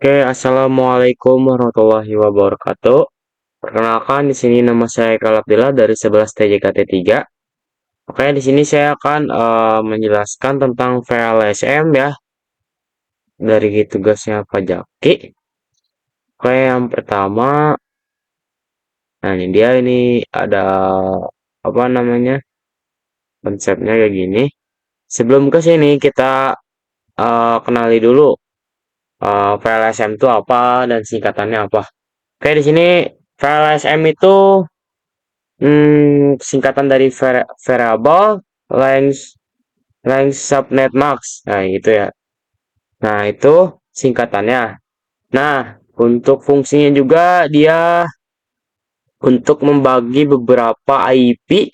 Oke, assalamualaikum warahmatullahi wabarakatuh. Perkenalkan, di sini nama saya Kalabdillah dari 11 TJKT3. Oke, di sini saya akan menjelaskan tentang VLSM ya, dari tugasnya Pak Jaki. Oke, yang pertama, nah ini dia, ini ada apa namanya konsepnya kayak gini. Sebelum ke sini kita kenali dulu VLSM itu apa dan singkatannya apa. Oke, di sini VLSM itu singkatan dari variable length length subnet max. Nah, gitu ya. Nah, itu singkatannya. Nah, untuk fungsinya juga dia untuk membagi beberapa IP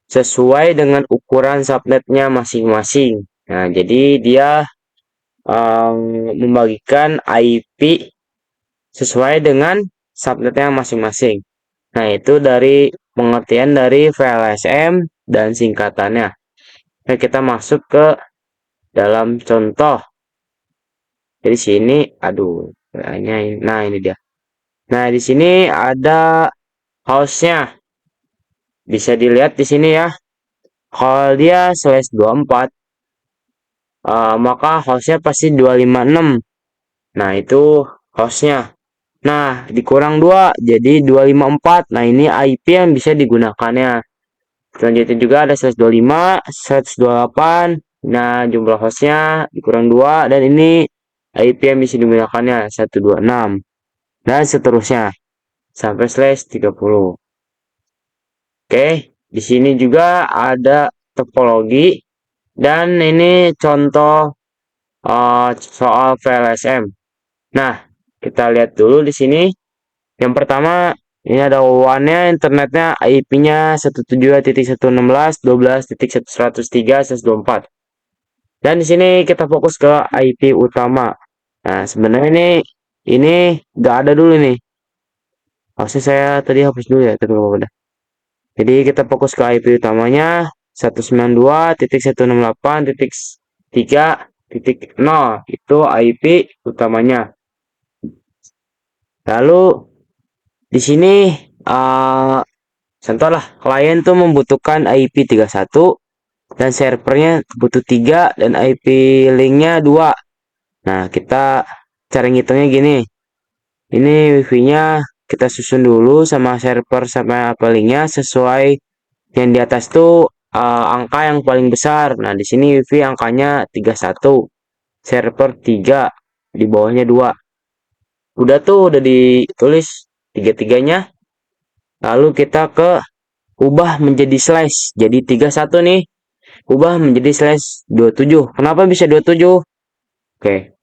sesuai dengan ukuran subnetnya masing-masing. Nah, jadi dia membagikan IP sesuai dengan subnetnya masing-masing. Nah, itu dari pengertian dari VLSM dan singkatannya. Oke, kita masuk ke dalam contoh. Jadi sini, aduh, nah ini dia. Nah, di sini ada hostnya. Bisa dilihat di sini ya. Kalau dia /24, maka hostnya pasti 256. Nah, itu hostnya. Nah, dikurang 2, jadi 254. Nah, ini IP yang bisa digunakannya. Selanjutnya juga ada 125, 128. Nah, jumlah hostnya dikurang 2. Dan ini IP yang bisa digunakannya 126. Dan seterusnya. Sampai /30. Oke, di sini juga ada topologi. Dan ini contoh soal VLSM. Nah, kita lihat dulu di sini. Yang pertama, ini ada WAN-nya, internetnya, IP-nya 172.168.12.103.124. Dan di sini kita fokus ke IP utama. Nah, sebenarnya ini nggak ada dulu nih. Harusnya saya tadi hapus dulu ya, tapi apa-apa dah. Jadi kita fokus ke IP utamanya 192.168.3.0 itu IP utamanya. Lalu di sini contoh lah, klien tuh membutuhkan IP 31 dan servernya butuh 3 dan IP linknya 2. Nah, kita cara ngitungnya gini. Ini wifi-nya kita susun dulu sama server sama IP linknya sesuai yang di atas tuh angka yang paling besar. Nah, di sini wifi angkanya 31, server 3, di bawahnya 2. Udah tuh, udah ditulis tiga-tiganya. Lalu kita ubah menjadi slash. Jadi 31 nih, ubah menjadi /27. Kenapa bisa 27? Oke.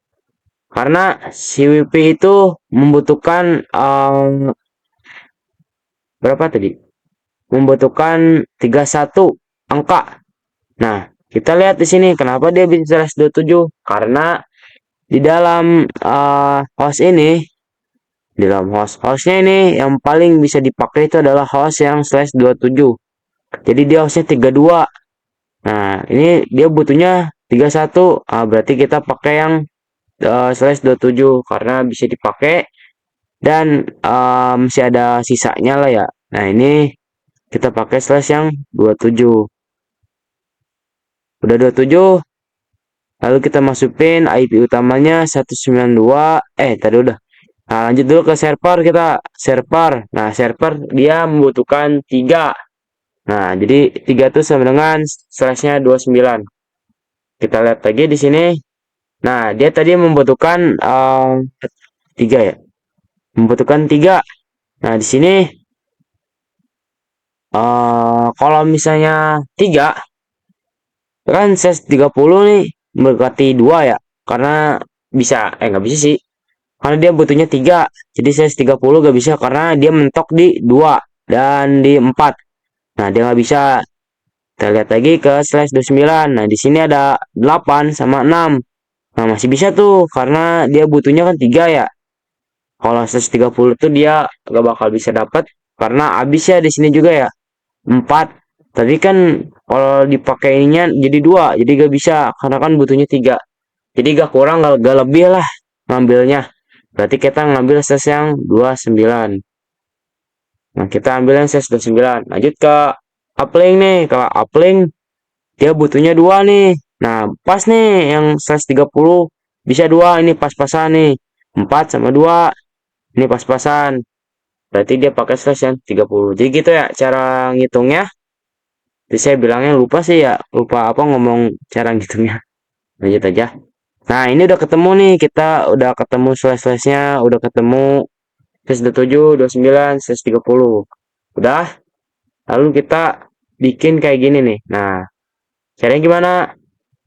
Karena si WP itu membutuhkan berapa tadi? Membutuhkan 31 angka. Nah, kita lihat di sini kenapa dia bisa /27? Karena di dalam host ini, di dalam hostnya ini yang paling bisa dipakai itu adalah host yang /27. Jadi dia hostnya 32. Nah, ini dia butuhnya 31. Berarti kita pakai yang /27 karena bisa dipakai dan masih ada sisanya lah ya. Nah, ini kita pakai slash yang 27. Udah 27, lalu kita masukin IP utamanya 192. Tadi udah. Nah, lanjut dulu ke server, kita server. Nah, server dia membutuhkan 3. Nah, jadi 3 itu sama dengan slashnya 29. Kita lihat lagi di sini. Nah, dia tadi membutuhkan 3 ya. Membutuhkan 3. Nah, di sini kalau misalnya 3 kan size 30 nih berarti 2 ya. Karena bisa nggak bisa sih. Karena dia butuhnya 3. Jadi size 30 gak bisa karena dia mentok di 2 dan di 4. Nah, dia nggak bisa. Kita lihat lagi ke /29. Nah, di sini ada 8 sama 6. Nah, masih bisa tuh karena dia butuhnya kan 3 ya. Kalau 130 tuh dia gak bakal bisa dapat karena habis ya di sini juga ya. 4. Tapi kan kalau dipakainya jadi 2, jadi gak bisa karena kan butuhnya 3. Jadi gak kurang gak lebih lah ngambilnya. Berarti kita ngambil slash yang 29. Nah, kita ambil yang slash 29. Lanjut ke uplink nih. Kalau uplink dia butuhnya 2 nih. Nah, pas nih yang slash 30 bisa 2, ini pas-pasan nih. 4 sama 2 ini pas-pasan. Berarti dia pakai slash yang 30. Jadi gitu ya cara ngitungnya. Jadi saya bilangnya lupa sih ya, lupa apa ngomong cara ngitungnya. Lanjut aja. Nah, ini udah ketemu nih, kita udah ketemu slash-slashnya, udah ketemu slash 27, 29, slash 30. Udah, lalu kita bikin kayak gini nih. Nah, caranya gimana?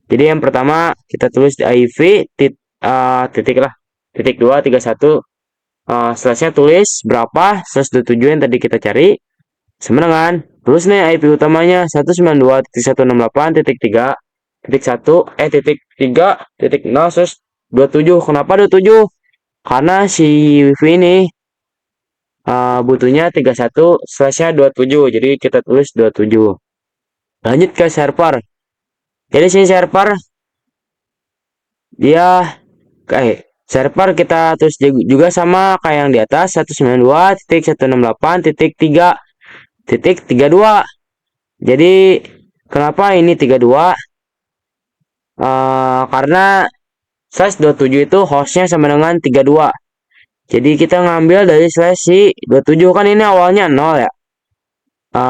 Jadi yang pertama kita tulis di IV titik lah, titik 231, slashnya tulis berapa slash 27 yang tadi kita cari, sama dengan terus nih IP utamanya 192.168.3 titik 1 titik 3 titik 0 slash 27. Kenapa 27? Karena si wifi ini butuhnya 31 slashnya 27, jadi kita tulis 27. Lanjut ke server. Jadi sini server dia kayak server kita terus juga sama kayak yang di atas 192.168.3.32. Jadi kenapa ini 32? Karena slash 27 itu hostnya sama dengan 32. Jadi kita ngambil dari slash si 27, kan ini awalnya 0 ya.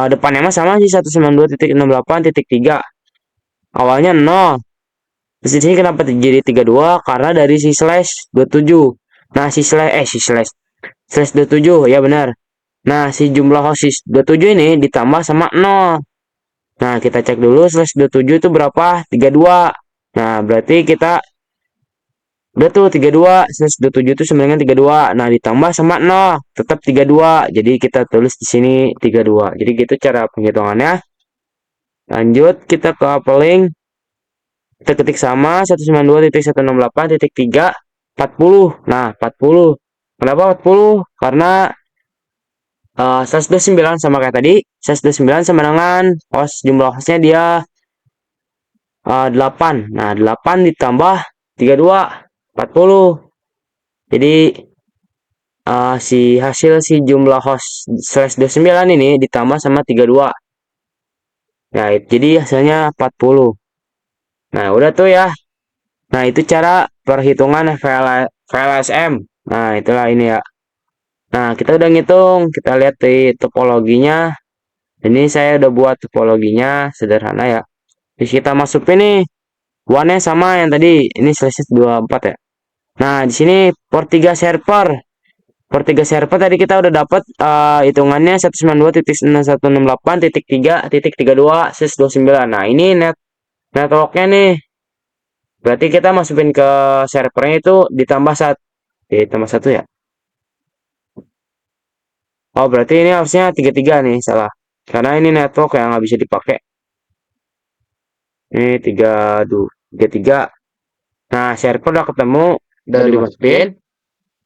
Depannya mah sama sih 192.68.3. Awalnya 0. Terus di sini kenapa jadi 32? Karena dari si slash 27. Nah, slash 27 ya benar. Nah, si jumlah host 27 ini ditambah sama 0. Nah, kita cek dulu slash 27 itu berapa? 32. Nah, berarti kita udah tuh 32 slash 27 itu sama dengan 32. Nah, ditambah sama 0 tetap 32. Jadi kita tulis di sini 32. Jadi gitu cara penghitungannya. Lanjut kita ke uplink. Kita ketik sama 192.168.3 40. Nah, 40. Kenapa 40? Karena 129 sama kayak tadi. 129 sama dengan host, jumlah hostnya dia 8. Nah, 8 ditambah 32, 40. Jadi si jumlah host slash 29 ini ditambah sama 32. Nah, jadi hasilnya 40. Nah, udah tuh ya. Nah, itu cara perhitungan VLSM. Nah, itulah ini ya. Nah, kita udah ngitung. Kita lihat di topologinya. Ini saya udah buat topologinya sederhana ya. Terus kita masukin nih. One-nya sama yang tadi. Ini slash 24 ya. Nah, di sini port 3 server. Port 3 server tadi kita udah dapat hitungannya 192.168.3.32/29. Nah, ini networknya nih. Berarti kita masukin ke servernya itu ditambah satu ya. Oh, berarti ini harusnya 33 nih, salah. Karena ini network yang nggak bisa dipakai. Ini 33. Nah, server udah ketemu, udah dimasukin.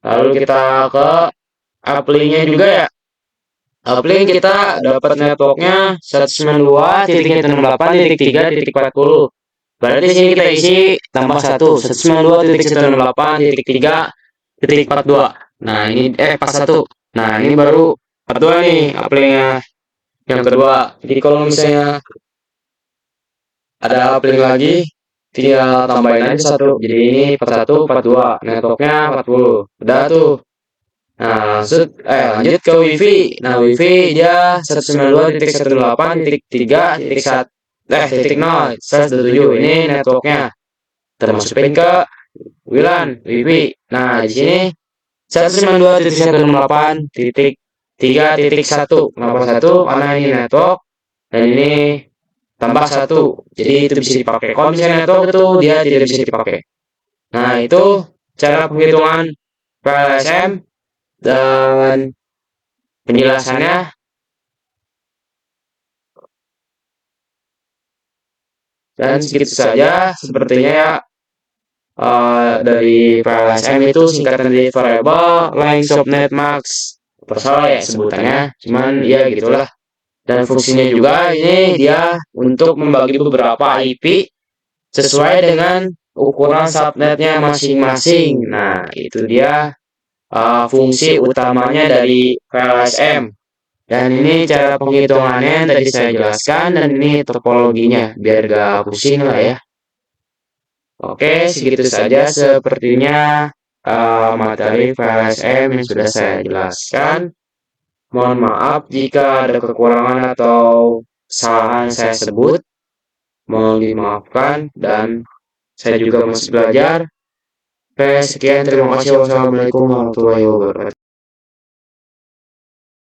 Lalu kita ke uplink-nya juga ya. Uplink kita dapat networknya 192.168.3.40. Berarti sini kita isi tambah 1, 192.168.3.42. Nah, ini pas 1. Nah, ini baru 42 nih uplink-nya yang kedua. Jadi kalau misalnya ada uplink lagi, tinggal tambahin aja 1. Jadi ini 41, 42. Networknya 40. Udah tuh. Nah, lanjut ke wifi. Nah, wifi dia 192.168.3.1 ini networknya. Kita masukin ke WLAN wifi. Nah, di sini 192.168.3.1. Kenapa 1? Karena ini network dan ini tambah 1. Jadi itu bisa dipakai. Kalau misalnya network itu dia tidak bisa dipakai. Nah, itu cara penghitungan VLSM dan penjelasannya. Dan segitu saja sepertinya ya. Dari VLSM itu singkatan dari variable length subnet max. Salah ya sebutannya, cuman ya gitulah. Dan fungsinya juga ini dia untuk membagi beberapa IP sesuai dengan ukuran subnetnya masing-masing. Nah, itu dia fungsi utamanya dari VLSM. Dan ini cara penghitungannya yang tadi saya jelaskan, dan ini topologinya, biar gak pusing lah ya. Oke, segitu saja sepertinya materi VLSM yang sudah saya jelaskan. Mohon maaf jika ada kekurangan atau kesalahan saya sebut. Mohon dimaafkan, dan saya juga masih belajar. Oke, sekian, terima kasih. Wassalamualaikum warahmatullahi wabarakatuh.